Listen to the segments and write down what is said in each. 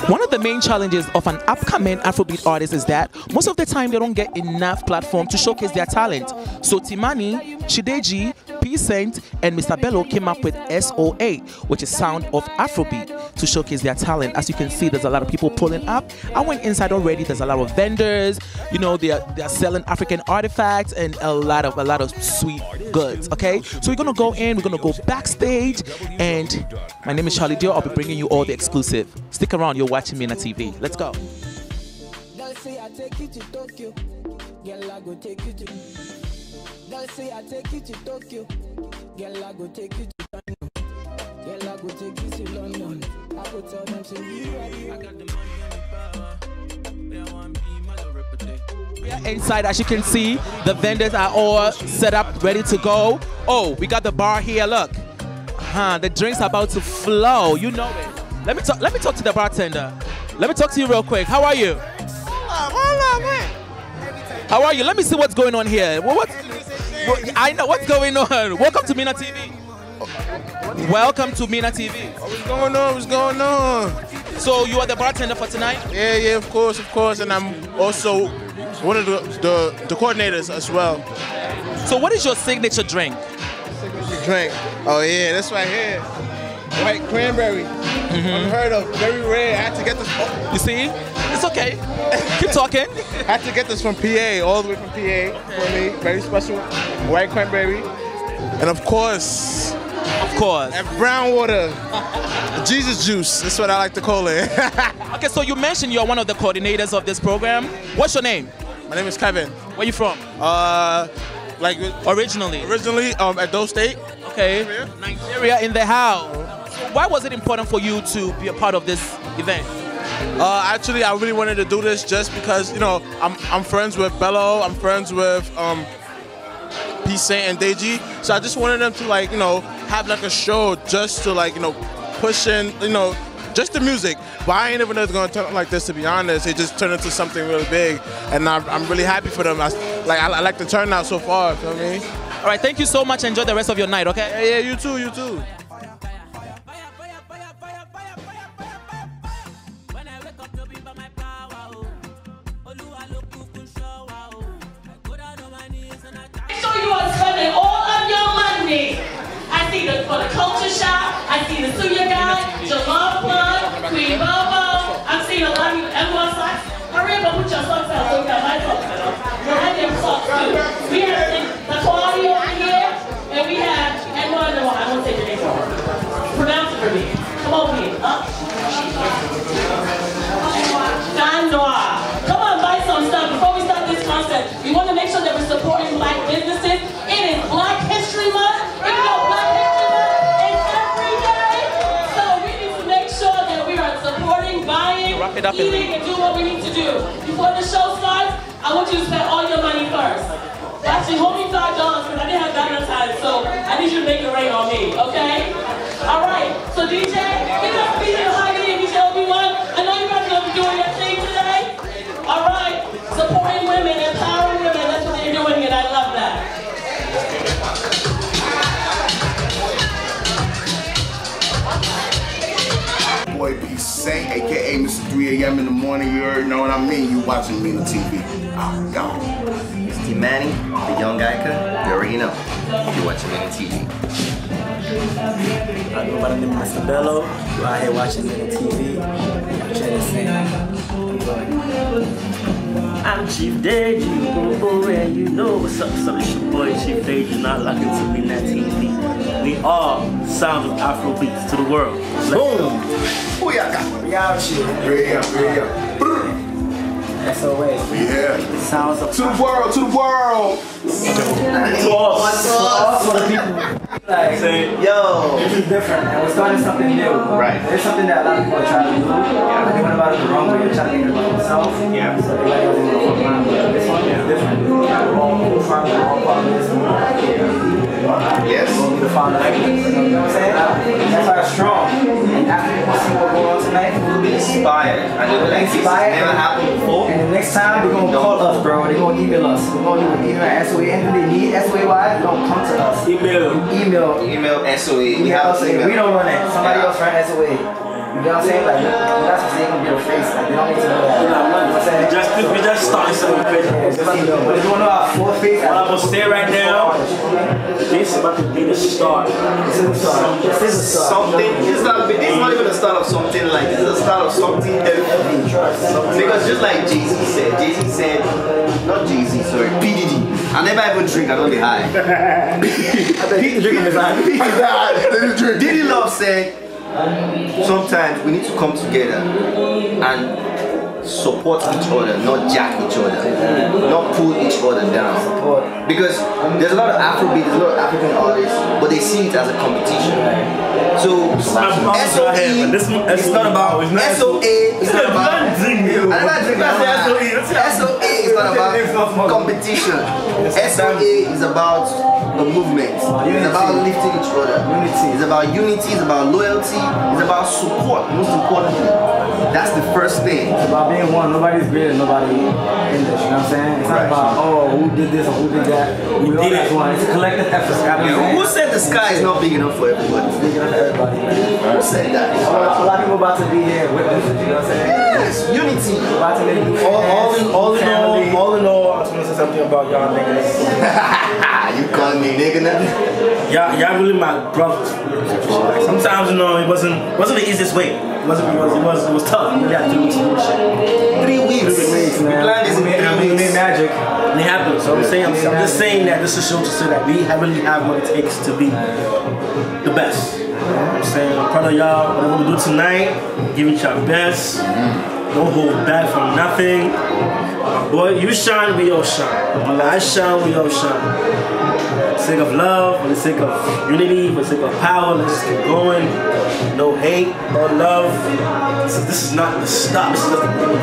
One of the main challenges of an upcoming Afrobeat artist is that most of the time they don't get enough platform to showcase their talent. So Timani, Shideji, P Saint, and Mr. Bello came up with SOA, which is Sound of Afrobeat, to showcase their talent. As you can see, there's a lot of people pulling up. I went inside already. There's a lot of vendors. You know, they are selling African artifacts and a lot of sweet goods. Okay, so we're gonna go in. We're gonna go backstage, and my name is Charlie Dior. I'll be bringing you all the exclusive. Stick around. You're watching MinaTV. Let's go. Say I take you to Tokyo, girl I go take you to. Girl say I take you to Tokyo, girl I go take you to London. Girl I go take you to London. I go tell them to you. I got the money and the power. They want me my reputation. Yeah, inside, as you can see, the vendors are all set up, ready to go. Oh, we got the bar here. Look, the drinks are about to flow. You know it. Let me talk to the bartender. Let me talk to you real quick. How are you? How are you? Let me see what's going on here. I know what's going on. Welcome to MinaTV. Welcome to MinaTV. What's going on? What's going on? So you are the bartender for tonight? Yeah, of course. And I'm also one of the coordinators as well. So what is your signature drink? Drink? Oh yeah, this right here. White cranberry. Unheard of. Very rare. I had to get this. Oh. You see? It's okay. Keep talking. I had to get this from PA, all the way from PA for me. Very special. White cranberry. And of course. And brown water. Jesus juice. That's what I like to call it. Okay, so you mentioned you're one of the coordinators of this program. What's your name? My name is Kevin. Where you from? Originally, Edo State. Okay. Nigeria in the house. Why was it important for you to be a part of this event? Actually, I really wanted to do this just because, you know, I'm friends with Bello, I'm friends with P Saint and Deji, so I just wanted them to, like, you know, have like a show just to, like, you know, push in, you know, just the music. But I ain't even know it's gonna turn out like this, to be honest. It just turned into something really big, and I'm really happy for them. I like the turnout so far. You know what I mean? All right, thank you so much. Enjoy the rest of your night. Okay? Yeah, you too. Spending all of your money. I see for the culture shop, I see the Suya guy, Jamal Plug, Queen Bobo. I'm seeing a lot of you M1 socks. Hurry up and put your socks out so we got my socks out. I have your socks too. We have the quality over here, and we have M1. No, I won't say the name. Pronounce it for me. Come over here. Don Noir. Come on, buy some stuff before we start this concert. We want to make sure that we're supporting Black businesses. It is Black History Month. Even though Black History Month is every day, so we need to make sure that we are supporting, buying, eating, and do what we need to do. Before the show starts, I want you to spend all your money first. Actually, hold me $5 because I didn't have that time, so I need you to make it rain on me, okay? All right. So DJ, give us DJ Mahogany and DJ Obi-Wan. I know you guys are going to be doing your thing today. All right. Supporting women, empowering women. That's what they're doing, and I love that. Boy P Saint, aka Mr. 3 a.m. in the morning, you already know what I mean. You watching MinaTV. It's Timani, the young Geica. You already know. You're watching MinaTV. I go by the name of Mr. Bello. You're out here watching MinaTV. I'm Chief Deji, and you know what's up, so it's your boy Chief Deji, not locking to MinaTV. We are Sounds of Afrobeats to the world. Boom! Booyaka! We out here. Ready up. SOA. Yeah. Sounds of To the world, to the world! To us, for the people. Like, yo, this is different, and we're starting something new. Right. There's something that a lot of people are trying to do. Yeah. They went about it the wrong way. They're trying to make it about themselves. Yeah. So they like it on the line, but this one is different. We're all trying to all part of this. Yes. We'll be the founder. You know what I'm saying? That's why it's strong. And after you see what's going on tonight, we'll be inspired. I know that inspired. Never happened before. And the next time, they're going to call us, bro. They're going to email us. We're going to do an email at SOA. Anything they need, SOA-wise, they're going to come to us. Email SOA. We have SOA. We don't run it. Somebody else run SOA. You know what I'm saying? Like, you're not supposed to even be a face. Like, they don't need to know that. You know what I'm saying? We just started something crazy. But if you want to know our full face, what I'm going to say right now, this is about to be the start. This is the start. Something, it's not even the start of something like, this is the start of something heavy. Because just like Jay-Z said, not Jay-Z, sorry, PDD. I never even drink, I don't be high. I bet he's drinking his eye. Diddy Love said, sometimes we need to come together and support each other, not jack each other, not pull each other down. Because there's a lot of Afrobeat, there's a lot of African artists, but they see it as a competition. So SOE is not about SOA. It's not about SOA is not about competition. SOA is about the movement. It's about lifting each other. It's about unity. It's about loyalty. It's about support. Most importantly, that's the first thing. It's about being one. Nobody's greater. Nobody in this. You know what I'm saying? It's not about who did this or who did that. We all as one. It's a collective effort. Who said the sky is not big enough for everybody? It's big enough for everybody. Who said that? A lot of people about to be here with us. You know what I'm saying? Yes, unity. About to make all in all, I just want to say something about y'all niggas. You calling me nigga now? Y'all really my brothers. Sometimes, you know, it wasn't the easiest way. It was tough. You really had to do some shit. 3 weeks. We planned this in 3 weeks. We made magic. And it happened. So I'm just saying that this is show to say that we really have what it takes to be the best. I'm saying I'm proud of y'all. Whatever we do tonight, give each our best. Don't hold back from nothing. Boy, you shine, we all shine. I shine, we all shine. For the sake of love, for the sake of unity, for the sake of power, let's just keep going. No hate, no love. So this is not the stop. This is just the beginning.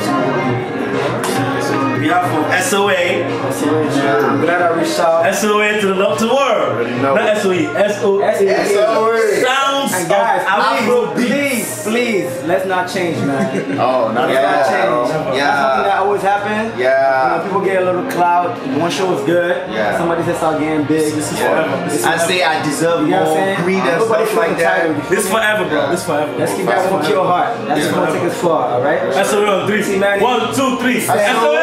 We are from SOA. I'm glad I reached out. SOA to the love to the world. Not SOE. SOA. Sounds and guys, of Afrobeats. Please, let's not change, man. Oh, not Let's not change. Yeah. That's something that always happens. Yeah. You know, people get a little clout. One show is good. Yeah. Somebody says start getting big. This is forever. I say I deserve more greed and stuff like that. This forever, bro. This forever. Let's keep that from your heart. That's what's gonna take us far, alright? SOA on 3. 1, 2, 3. SOA!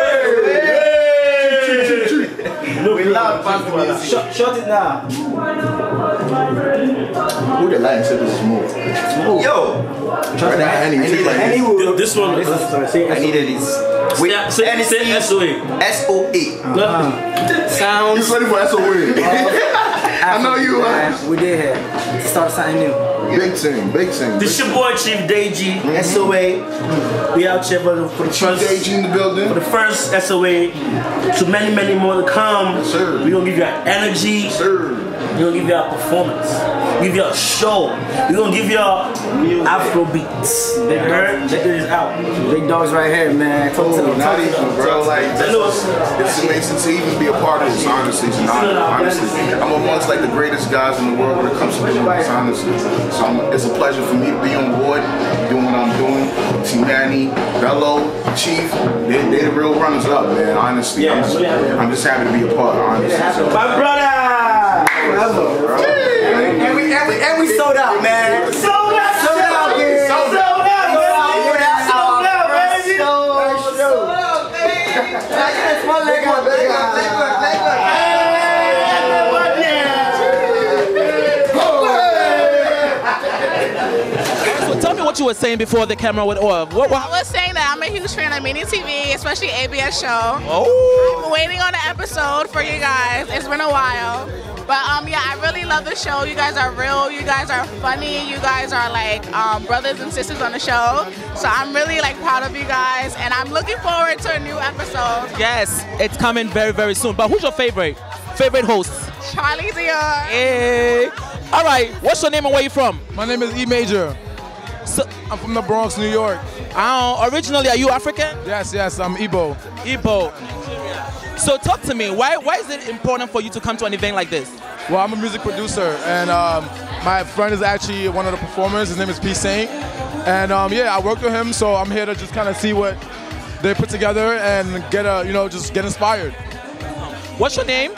We love fast music. Shut it now. Who the line said this is smooth? Yo! Right now, Henny, you take like this. This one. I needed this. Wait, say SOA. SOA. Sounds. You ready for SOA? I know you are. We did here. Start something new. Big thing, big thing. This your boy Chief Deji. SOA. We out here for the first Chief in the building. For the first SOA. To many more to come. Yes, sir. We gonna give you our energy. Yes, sir. We gonna give you our performance. Give you a show. We gonna give you Afrobeats. Check this out. Big dogs right here, man. Talk to them. Not even, bro. Like, it's amazing to even be a part of this, honestly. It's an honor, honestly. I'm amongst like the greatest guys in the world when it comes to doing this, honestly. So it's a pleasure for me to be on board, doing what I'm doing. T-Manny, Bello, Chief, they're the real runners up, man, honestly. Yeah, I'm just happy to be a part, honestly. My brother! And we sold out, man. Sold out, baby. Sold out, So tell me what you were saying before the camera went off. What? I was saying that I'm a huge fan of MinaTV, especially ABS show. Oh. I'm waiting on an episode for you guys. It's been a while. But yeah, I really love the show. You guys are real. You guys are funny. You guys are like brothers and sisters on the show. So I'm really like proud of you guys, and I'm looking forward to a new episode. Yes, it's coming very soon. But who's your favorite host? Charlie Dior. Hey. All right. What's your name and where you from? My name is E Major. So, I'm from the Bronx, New York. Originally, are you African? Yes, I'm Igbo. Igbo. So talk to me. Why is it important for you to come to an event like this? Well, I'm a music producer, and my friend is actually one of the performers. His name is P. Saint. And yeah, I work with him, so I'm here to just kind of see what they put together and get just get inspired. What's your name?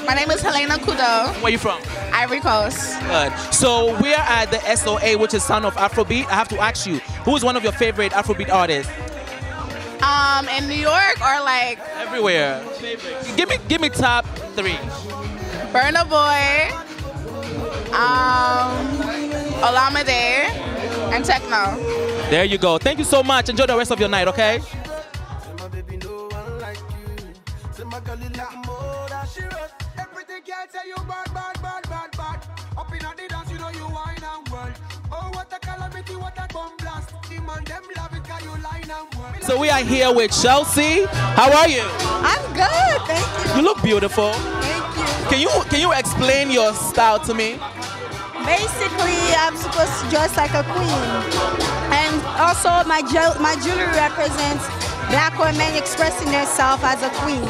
My name is Helena Kudo. Where are you from? Ivory Coast. Good. So we are at the SOA, which is Sounds of Afrobeats. I have to ask you, Who is one of your favorite Afrobeat artists? In New York or like Everywhere. Give me top 3. Burna Boy, Olamide, and Techno. There you go. Thank you so much. Enjoy the rest of your night, okay? So we are here with Chelsea. How are you? I'm good, thank you. You look beautiful. Thank you. Can you explain your style to me? Basically, I'm supposed to dress like a queen. And also my jewelry represents black women expressing themselves as a queen.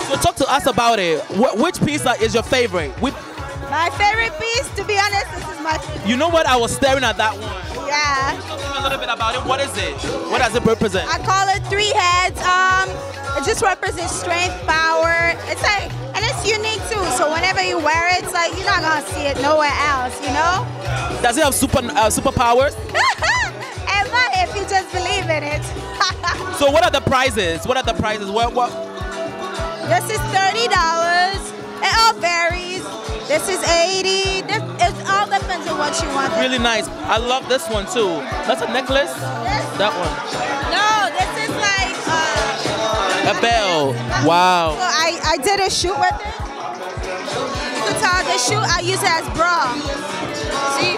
So talk to us about it. Which piece is your favorite? My favorite piece, to be honest, this is my favorite. You know what? I was staring at that one. Yeah. Tell me a little bit about it. What is it? What does it represent? I call it 3 heads. It just represents strength, power. It's like, and it's unique too. So whenever you wear it, it's like you're not gonna see it nowhere else, you know? Does it have superpowers? It might if you just believe in it. So what are the prizes? What? This is $30. It all varies. This is 80. It all depends on what you want. Really nice. I love this one too. That's a necklace? That one. No, this is like a bell. Wow. So I did a shoot with it. To tell the shoot, I use it as bra. See?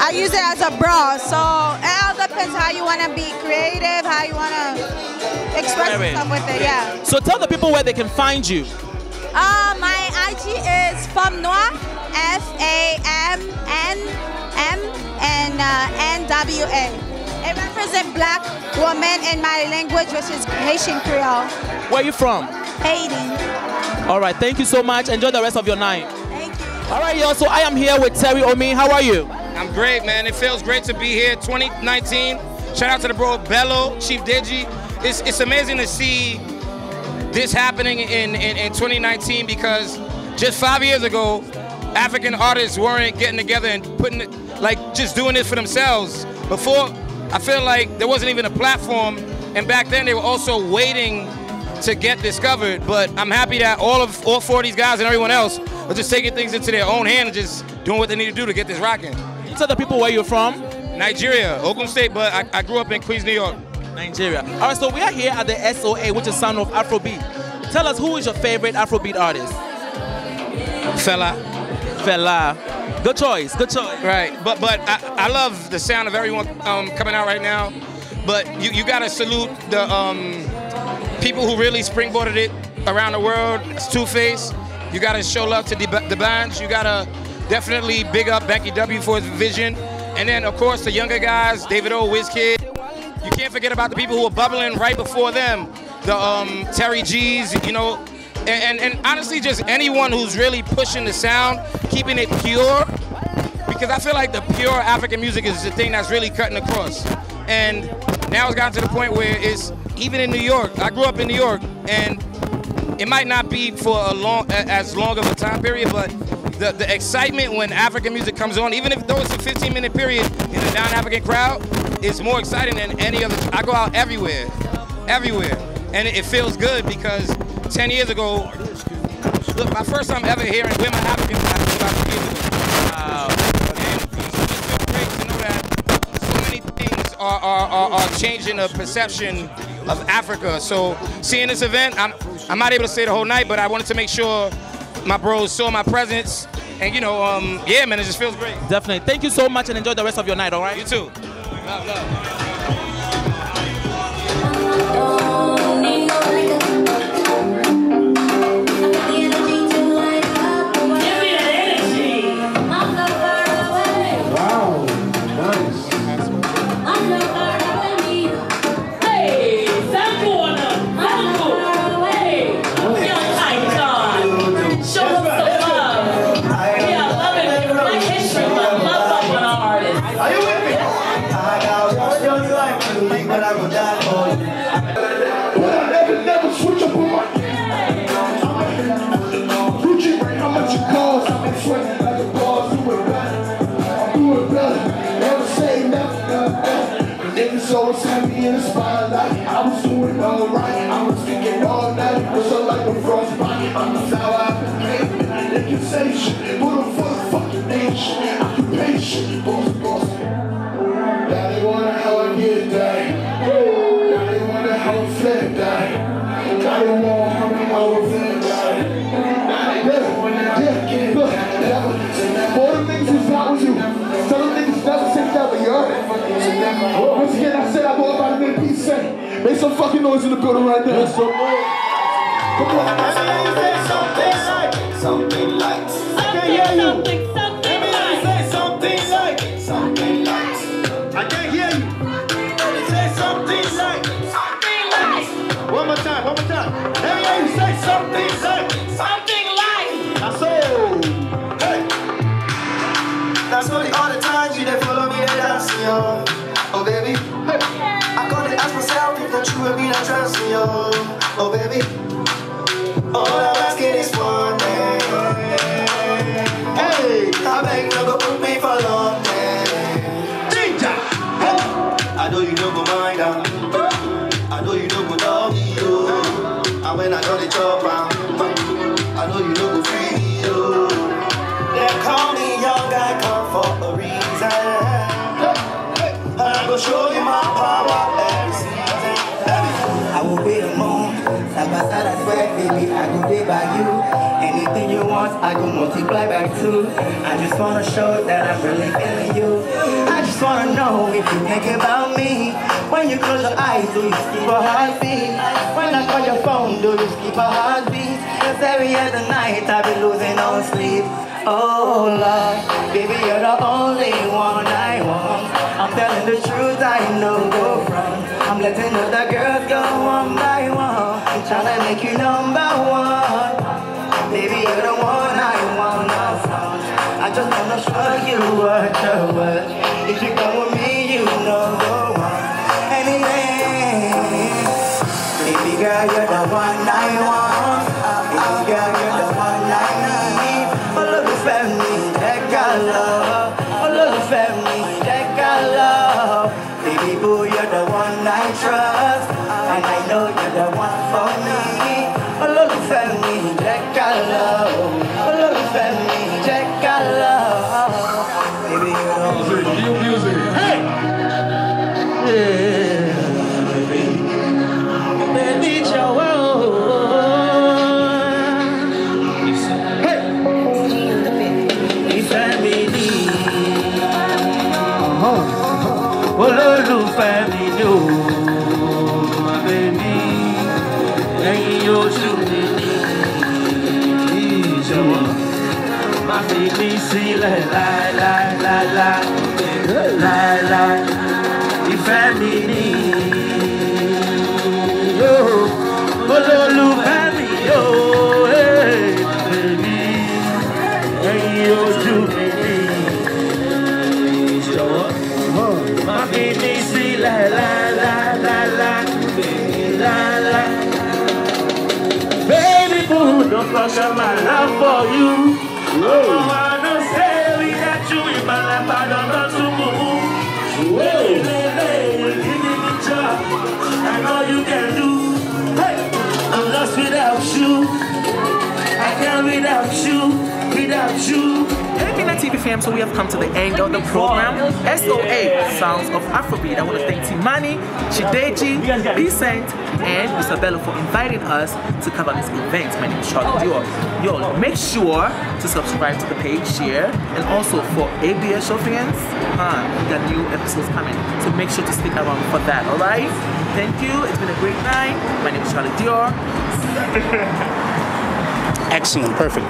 I use it as a bra. So it all depends how you want to be creative, how you want to express yourself with it. Yeah. So tell the people where they can find you. My IG is Femme Noir, FAMNM and NWA. It represents black woman in my language, which is Haitian Creole. Where are you from? Haiti. All right, thank you so much. Enjoy the rest of your night. Thank you. All right, yo, so I am here with Terry Omi. How are you? I'm great, man. It feels great to be here. 2019. Shout out to the bro Bello, Chief Deji. It's amazing to see this happening in 2019 because just 5 years ago, African artists weren't getting together and putting it, like just doing it for themselves. Before, I feel like there wasn't even a platform, and back then they were also waiting to get discovered. But I'm happy that all 4 of these guys and everyone else are just taking things into their own hand and just doing what they need to do to get this rocking. You tell the people where you're from? Nigeria, Ogun State, but I grew up in Queens, New York. Nigeria. All right, so we are here at the SOA, which is Sound of Afrobeat. Tell us, who is your favorite Afrobeat artist? Fela. Good choice, good choice. Right, but I love the sound of everyone coming out right now. But you gotta salute the people who really springboarded it around the world. It's Two-Face. You gotta show love to the bands. You gotta definitely big up Becky W for his vision. And then, of course, the younger guys, David O, WizKid. You can't forget about the people who were bubbling right before them. The Terry G's, you know, and honestly, just anyone who's really pushing the sound, keeping it pure, because I feel like the pure African music is the thing that's really cutting across. And now it's gotten to the point where it's, even in New York, I grew up in New York, and it might not be for as long of a time period, but the excitement when African music comes on, even if though it's a 15-minute period in a non-African crowd, it's more exciting than any other. I go out everywhere. And it feels good because 10 years ago, look, my first time ever hearing Where My African was about 2 years ago. Wow. And it feels great to know that so many things are changing the perception of Africa. So seeing this event, I'm not able to stay the whole night, but I wanted to make sure my bros saw my presence. And you know, yeah, man, it just feels great. Definitely. Thank you so much and enjoy the rest of your night, all right? You too. Love. sensation. Put on for the fucking nation. Occupation. Boss. Now they wonder how I get that. Now they wonder how I flip that. Now they want how many hours in that. Look, all the niggas who's not with you. Tell them niggas never say never, you heard it? Once again, I said I go up by the name Peace. Make some fucking noise in the building right now. Come on. Something like. I can't hear you. Something like. I can't hear you. Say something like. One more time. Let me hear you say something like. That's all. Hey. That's only all the times you didn't follow me and dance, yo. Oh baby, hey. I gotta ask myself if that you would be that trust me, yo. Oh baby, all I'm asking is one thing. Hey, I beg you to put me for long, Ginger. Hey. I know you don't go mind, I know you don't go love me, yo. And when I got the job, I know you don't go free me, yo. They call me young guy, come for a reason. I'm gonna show you my power every season. I will be the moon, side by side I swear, baby, I go day by you. Anything you want, I go multiply by 2. I just wanna show that I'm really feeling you. I just wanna know if you think about me. When you close your eyes, do you skip a heartbeat? When I call your phone, do you skip a heartbeat? Cause every other night I be losing on sleep. Oh Lord, baby, you're the only one I want. I'm telling the truth, I know go wrong. I'm letting other girls go one by one. I'm trying to make you number one. Baby, you're the one I wanna find. I just wanna show you what you're worth. If you come with me, you know the one. Anyway, baby girl, you're the one I want. Baby girl, you're the one I need. Family, that got love. A little family, that got love. Baby boo, you're the one I trust, and I know you're the one for me. A little family, that got love. A little family, that got love. Baby, you're the one. Music. Hey! Yeah. Baby, your world. Olólùfẹ́ mi ló baby, ẹ̀yin oṣù mi ní ìjọ̀wọ́ má fi mí sílẹ̀ láéláé, ìfẹ́ mi ní olólùfẹ́ mi ló baby, ẹ̀yin oṣù mi ní ìjọ̀wọ́. Baby, see la. Baby boo, don't crush up my love for you. Oh, I don't say without you in my life, I don't know to move. Hey, give me the job, I know you can do. Hey, I'm lost without you, I can't without you. Hey MinaTV fam, so we have come to the end of the program. SOA, Sounds of Afrobeat. I want to thank Timani, Chideji, Vicent, and Mr. Bello for inviting us to cover this event. My name is Charlie Dior. Yo, make sure to subscribe to the page, share, and also for ABS show fans, we got new episodes coming. So make sure to stick around for that, alright? Thank you, it's been a great night. My name is Charlie Dior. Excellent, perfect.